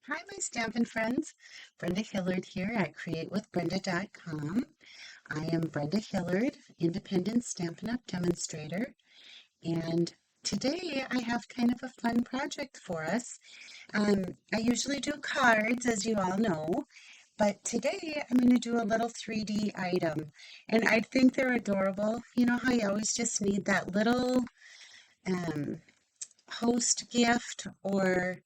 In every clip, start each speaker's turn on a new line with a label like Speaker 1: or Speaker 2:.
Speaker 1: Hi, my Stampin' friends. Brenda Hillard here at createwithbrenda.com. I am Brenda Hillard, independent Stampin' Up! Demonstrator, and today I have kind of a fun project for us. I usually do cards, as you all know, but today I'm going to do a little 3D item, and I think they're adorable. You know how you always just need that little um, host gift or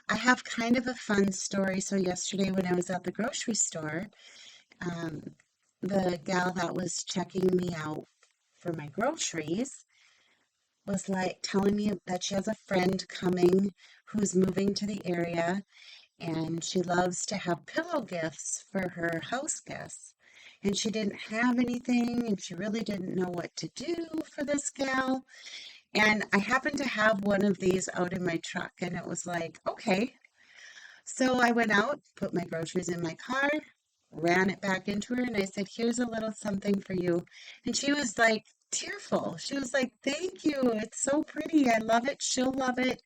Speaker 1: I have kind of a fun story. So yesterday when I was at the grocery store, um, the gal that was checking me out for my groceries was like telling me that she has a friend coming who's moving to the area and she loves to have pillow gifts for her house guests. And she didn't have anything and she really didn't know what to do for this gal. And I happened to have one of these out in my truck and it was like, okay, so I went out, put my groceries in my car, ran it back into her, and I said, "Here's a little something for you." And she was like tearful. She was like, "Thank you. It's so pretty. I love it. She'll love it."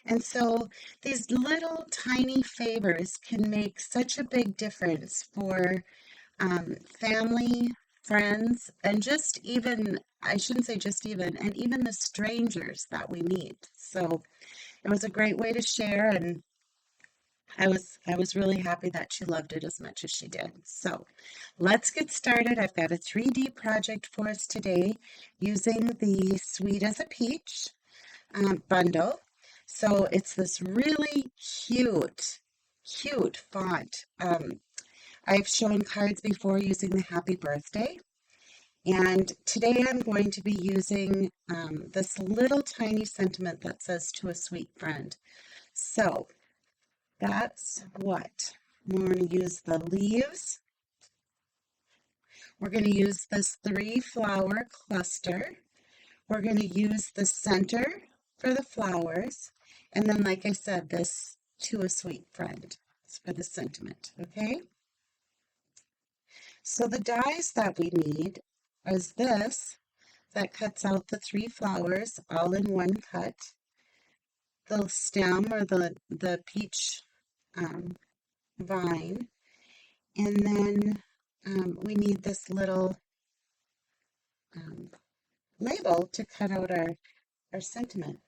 Speaker 1: And so these little tiny favors can make such a big difference for family, friends, and just even, I shouldn't say just even, and even the strangers that we meet. So it was a great way to share and I was really happy that she loved it as much as she did. So let's get started. I've got a 3D project for us today using the Sweet as a Peach bundle. So it's this really cute font. I've shown cards before using the Happy Birthday. And today I'm going to be using this little tiny sentiment that says to a sweet friend. So that's what we're going to use the leaves. We're going to use this 3-flower cluster. We're going to use the center for the flowers. And then, like I said, this to a sweet friend. It's for the sentiment, okay? So the dies that we need is this that cuts out the 3 flowers all in one cut. The stem or the peach um, vine. And then we need this little um, label to cut out our sentiment.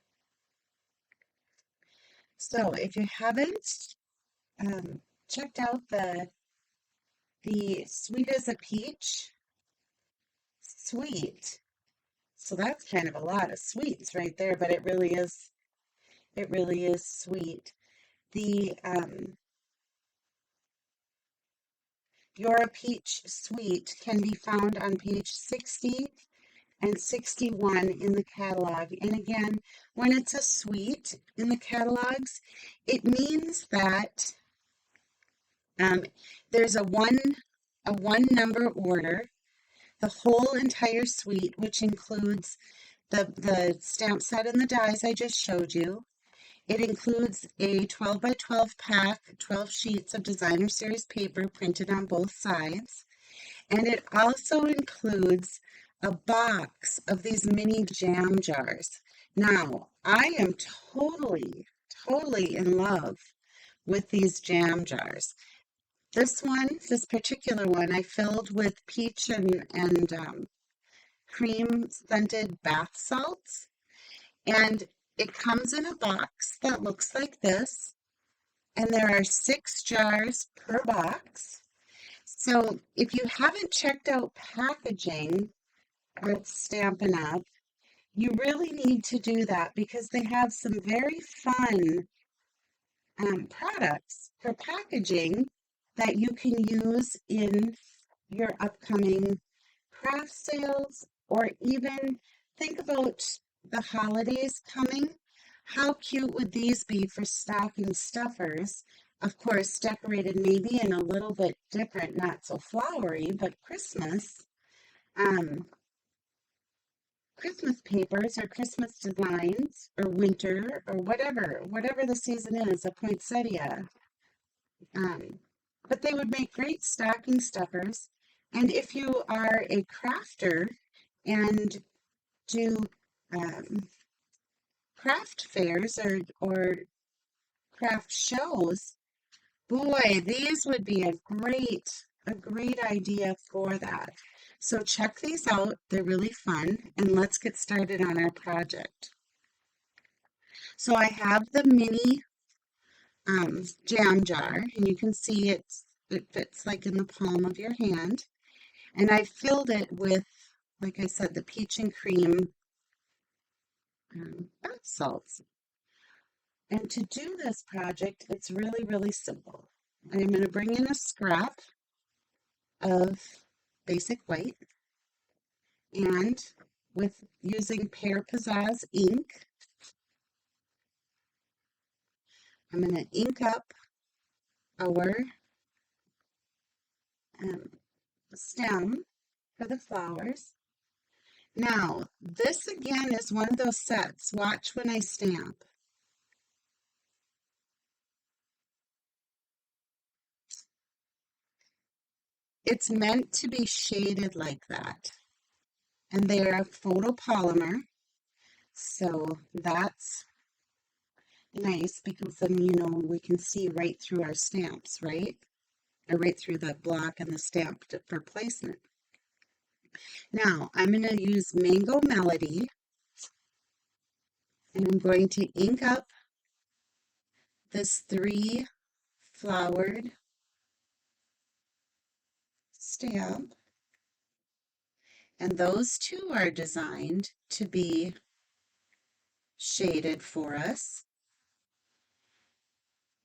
Speaker 1: So if you haven't checked out the Sweet as a Peach sweet, so that's kind of a lot of sweets right there, but it really is sweet. The You're a Peach Sweet can be found on page 60 and 61 in the catalog. And again, when it's a suite in the catalogs, it means that um, there's a one number order, the whole entire suite, which includes the stamp set and the dies I just showed you. It includes a 12 by 12 pack, 12 sheets of designer series paper printed on both sides. And it also includes a box of these mini jam jars. Now, I am totally in love with these jam jars. This particular one, I filled with peach and cream scented bath salts. And it comes in a box that looks like this. And there are 6 jars per box. So if you haven't checked out packaging at Stampin' Up, you really need to do that because they have some very fun products for packaging that you can use in your upcoming craft sales or even think about the holidays coming. How cute would these be for stocking stuffers? Of course, decorated maybe in a little bit different, not so flowery, but um, Christmas papers or Christmas designs or winter or whatever the season is, a poinsettia. Um, but they would make great stocking stuffers. And if you are a crafter and do um, craft fairs or craft shows, Boy, these would be a great idea for that. So check these out. They're really fun, and let's get started on our project. So I have the mini jam jar, and you can see it fits like in the palm of your hand. And I filled it with, like I said, the peach and cream bath salts. And to do this project, it's really, really simple. I'm going to bring in a scrap of basic white, and with using Pear Pizzazz ink, I'm going to ink up our um, stem for the flowers. Now, this again is one of those sets. Watch when I stamp. It's meant to be shaded like that. And they're a photopolymer, so that's nice because then, we can see right through our stamps, right? Or right through the block and the stamp for placement. Now, I'm going to use Mango Melody, and I'm going to ink up this 3-flowered stamp, and those two are designed to be shaded for us.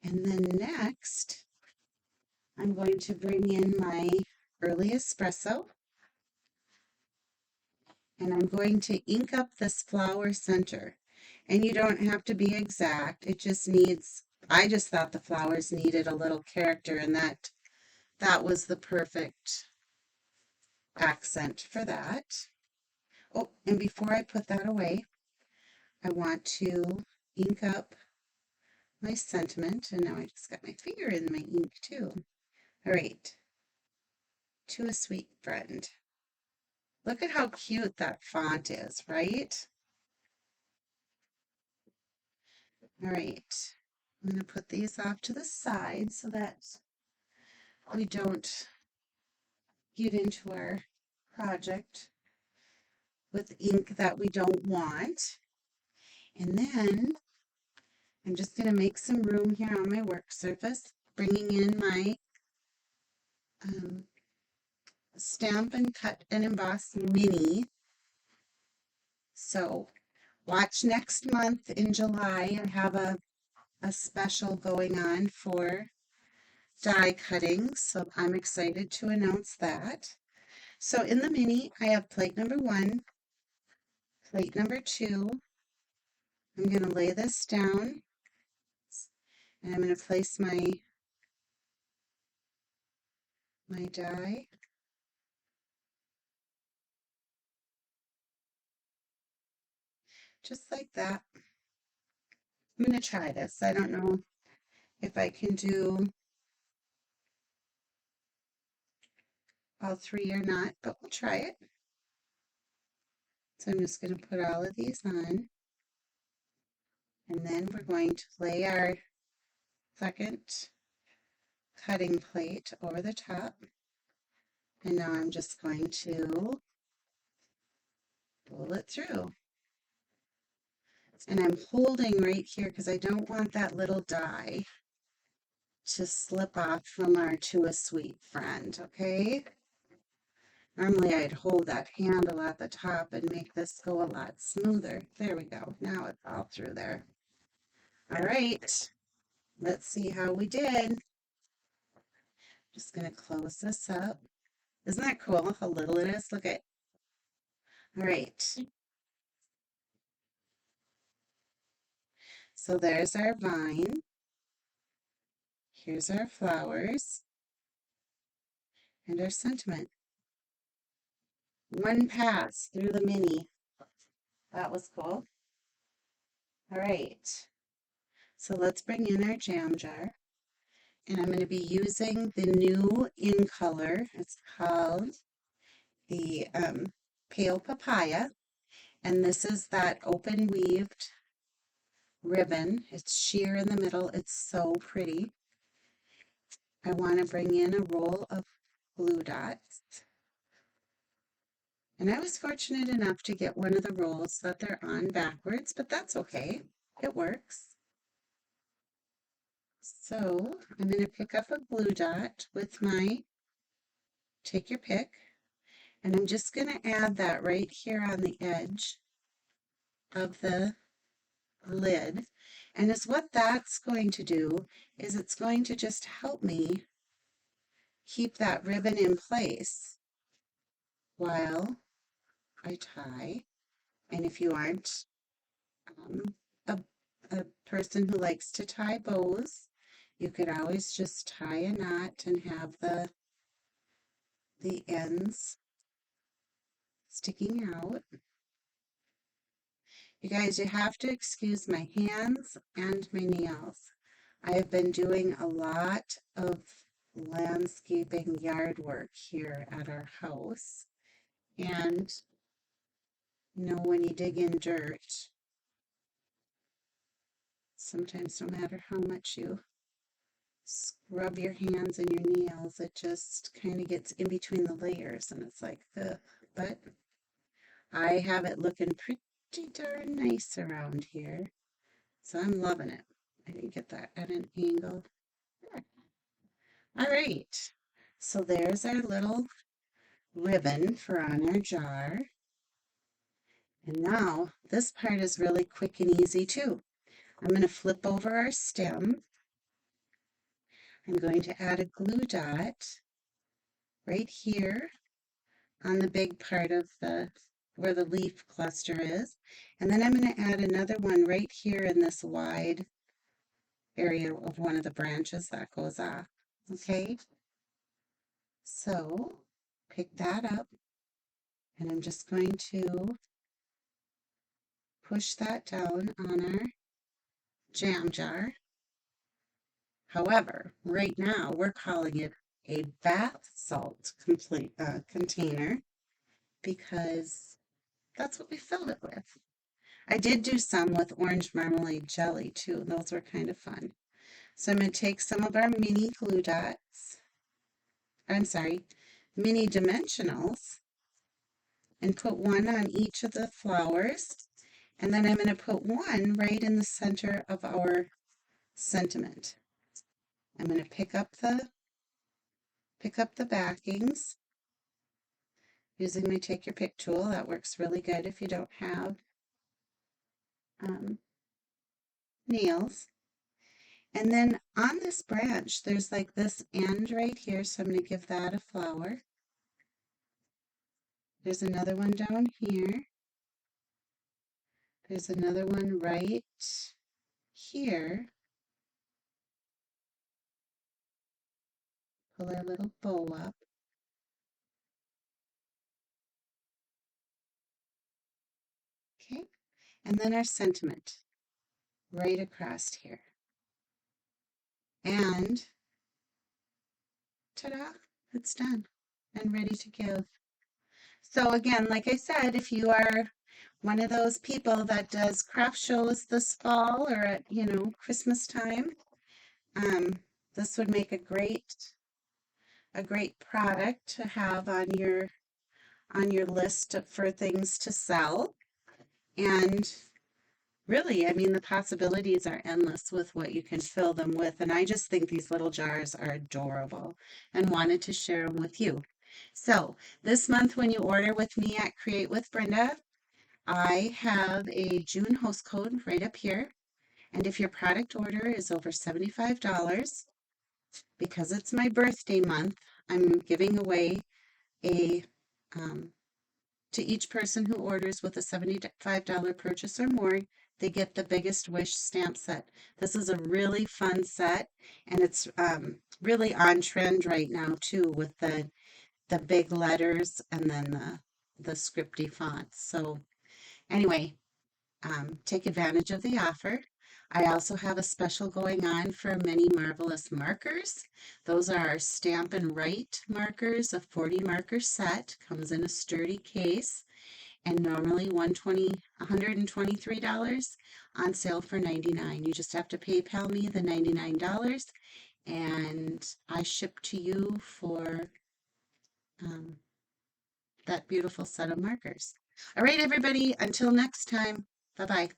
Speaker 1: And then next, I'm going to bring in my early espresso, and I'm going to ink up this flower center. And you don't have to be exact. It just needs, I just thought the flowers needed a little character, and that was the perfect accent for that. Oh, and before I put that away, I want to ink up my sentiment, and now I just got my finger in my ink too. All right, to a sweet friend. Look at how cute that font is, right? All right, I'm going to put these off to the side so that we don't get into our project with ink that we don't want. And then I'm just going to make some room here on my work surface, bringing in my um, Stampin' Cut and Emboss Mini. So watch next month in July. I have a special going on for die cutting, so I'm excited to announce that. So in the mini, I have plate number 1, plate number 2. I'm going to lay this down, and I'm going to place my die. Just like that. I'm going to try this. I don't know if I can do all 3 or not, but we'll try it. So I'm just going to put all of these on, and then we're going to lay our second cutting plate over the top. And now I'm just going to pull it through. And I'm holding right here because I don't want that little die to slip off from our To a Sweet Friend, okay? Normally I'd hold that handle at the top and make this go a lot smoother. There we go. Now it's all through there. All right, let's see how we did. Just going to close this up. Isn't that cool how little it is? Look at. All right. So there's our vine. Here's our flowers and our sentiment. One pass through the mini. That was cool. All right. So let's bring in our jam jar. And I'm going to be using the new in color. It's called the Pale Papaya. And this is that open weaved ribbon. It's sheer in the middle. It's so pretty. I want to bring in a roll of glue dots. And I was fortunate enough to get one of the rolls that they're on backwards, but that's okay. It works. So I'm going to pick up a glue dot with my, take your pick, and I'm just going to add that right here on the edge of the lid. And is what that's going to do is it's going to just help me keep that ribbon in place while I tie. And if you aren't a, a person who likes to tie bows, you could always just tie a knot and have the ends sticking out. You guys, you have to excuse my hands and my nails. I have been doing a lot of landscaping yard work here at our house. And you know, when you dig in dirt, sometimes no matter how much you scrub your hands and your nails, it just kind of gets in between the layers and it's like, ugh. But I have it looking pretty darn nice around here. So I'm loving it. I didn't get that at an angle. There. All right. So there's our little ribbon for on our jar. And now this part is really quick and easy too. I'm going to flip over our stem. I'm going to add a glue dot right here on the big part of the where the leaf cluster is. And then I'm going to add another one right here in this wide area of one of the branches that goes off. Okay, so pick that up and I'm just going to push that down on our jam jar. However, right now we're calling it a bath salt container because that's what we filled it with. I did do some with orange marmalade jelly too. Those were kind of fun. So I'm going to take some of our mini glue dots, I'm sorry, mini dimensionals, and put one on each of the flowers. And then I'm going to put one right in the center of our sentiment. I'm going to pick up the backings using my take your pick tool. That works really good if you don't have nails. And then on this branch, there's like this end right here, so I'm going to give that a flower. There's another one down here. There's another one right here. Pull our little bow up. Okay, and then our sentiment right across here. And ta-da, it's done and ready to give. So again, like I said, if you are one of those people that does craft shows this fall or at, Christmas time, this would make a great product to have on your list for things to sell. And really, I mean, the possibilities are endless with what you can fill them with. And I just think these little jars are adorable and wanted to share them with you. So this month, when you order with me at Create with Brenda, I have a June host code right up here. And if your product order is over $75, because it's my birthday month, I'm giving away a to each person who orders with a $75 purchase or more, they get the Biggest Wish stamp set. This is a really fun set, and it's really on trend right now too with the big letters and then the scripty fonts. So anyway, take advantage of the offer. I also have a special going on for Many Marvelous Markers. Those are our Stamp and Write markers, a 40 marker set, comes in a sturdy case, and normally $123 on sale for $99. You just have to PayPal me the $99, and I ship to you for um, that beautiful set of markers. All right, everybody, until next time, bye-bye.